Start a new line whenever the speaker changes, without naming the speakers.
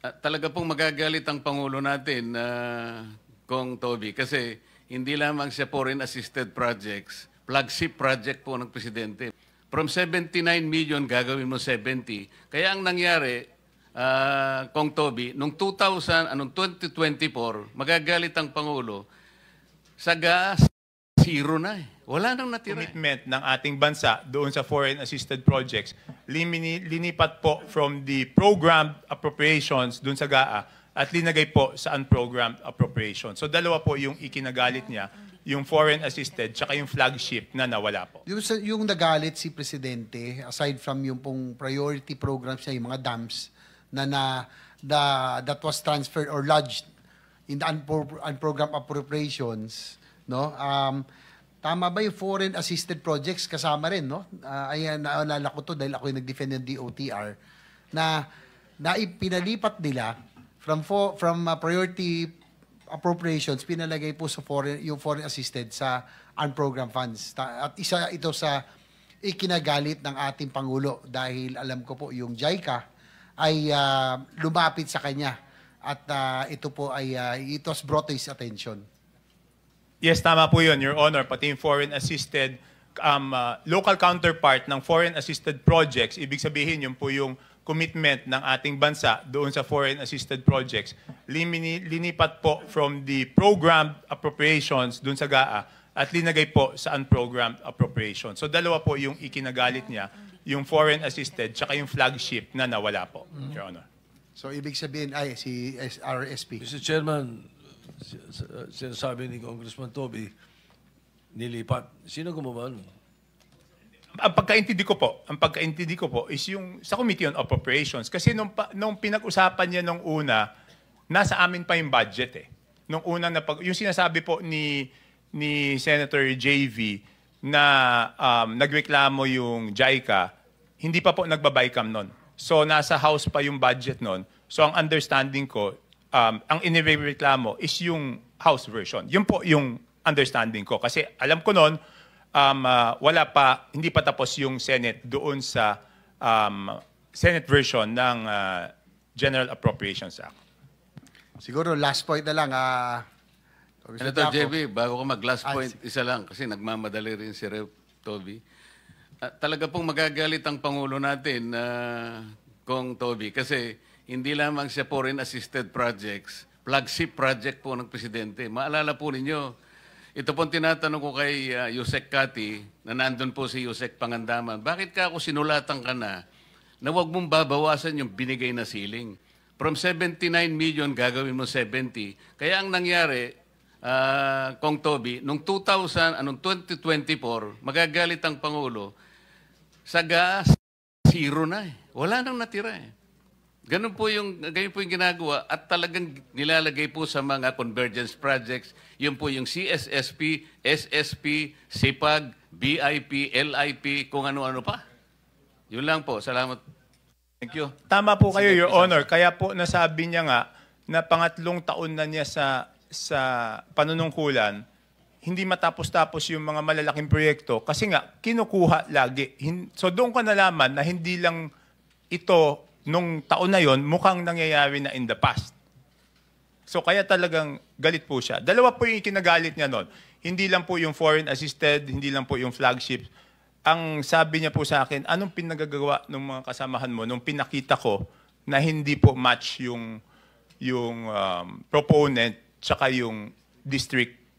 Talaga pong magagalit ang Pangulo natin, Kong Toby, kasi hindi lamang siya foreign assisted projects, flagship project po ng Presidente. From 79 million, gagawin mo 70. Kaya ang nangyari, Kong Toby, nung 2024, magagalit ang Pangulo, sa gas, zero na eh. Wala nang natira.
Commitment ng ating bansa doon sa foreign assisted projects, linipat po from the programmed appropriations doon sa GAA at linagay po sa unprogrammed appropriations. So dalawa po yung ikinagalit niya, yung foreign assisted tsaka yung flagship na nawala po.
Yung nagalit si Presidente, aside from yung pong priority programs niya, yung mga dams, that was transferred or lodged in the unprogrammed appropriations, no? Tama ba yung foreign assisted projects kasama rin, no? Ayan, naalala ko to dahil ako yung nag-defend ng DOTR na pinalipat nila from priority appropriations, pinalagay po sa yung foreign assisted sa unprogrammed funds. At isa ito sa ikinagalit ng ating Pangulo dahil alam ko po yung JICA ay lumapit sa kanya at ito po ay it was brought to his attention.
Yes, tama po yun, Your Honor. Pati yung foreign-assisted, local counterpart ng foreign-assisted projects, ibig sabihin yun po yung commitment ng ating bansa doon sa foreign-assisted projects, linipat po from the programmed appropriations doon sa GAA at linagay po sa unprogrammed appropriations. So dalawa po yung ikinagalit niya, yung foreign-assisted tsaka yung flagship na nawala po, Your Honor.
So ibig sabihin ay si RSP.
Mr. Chairman, sinasabi ni Congressman Toby, nilipat. Sino gumawa nun?
Ang pagkaintindi ko po is yung sa Committee on Appropriations. Kasi nung pinag-usapan niya nung una, nasa amin pa yung budget eh. Nung una yung sinasabi po ni Senator JV na nagreklamo yung JICA, hindi pa po nagbabaycam nun. So nasa House pa yung budget nun. So ang understanding ko, ang inireklamo is yung House version. Yun po yung understanding ko. Kasi alam ko noon, hindi pa tapos yung Senate doon sa Senate version ng General Appropriations Act.
Siguro last point na lang.
Senator JB, bago ko mag-last point, isa lang, kasi nagmamadali rin si Rev. Toby. Talaga pong magagalit ang Pangulo natin, Kong Toby, kasi hindi lamang siya foreign assisted projects, flagship project po ng Presidente. Maalala po ninyo, ito pong tinatanong ko kay Yusek Kati, na nandun po si Yusek Pangandaman, bakit ka ako sinulatan ka na huwag mong babawasan yung binigay na ceiling? From 79 million, gagawin mo 70. Kaya ang nangyari, Kong Toby, nung 2024, magagalit ang Pangulo, sa gas, zero na eh. Wala nang natira eh. Ganun po yung ginagawa at talagang nilalagay po sa mga convergence projects. Yun po yung CSSP, SSP, SIPAG, BIP, LIP, kung ano-ano pa. Yun lang po. Salamat. Thank you.
Tama po kayo, Your Honor. Kaya po nasabi niya nga na pangatlong taon na niya sa panunungkulan, hindi matapos-tapos yung mga malalaking proyekto kasi nga kinukuha lagi. So doon ka nalaman na hindi lang ito nung taon na yon mukhang nangyayari na in the past. So kaya talagang galit po siya. Dalawa po yung ikinagalit niya noon. Hindi lang po yung foreign assisted, hindi lang po yung flagship. Ang sabi niya po sa akin, anong pinagagawa ng mga kasamahan mo nung pinakita ko na hindi po match yung proponent tsaka yung district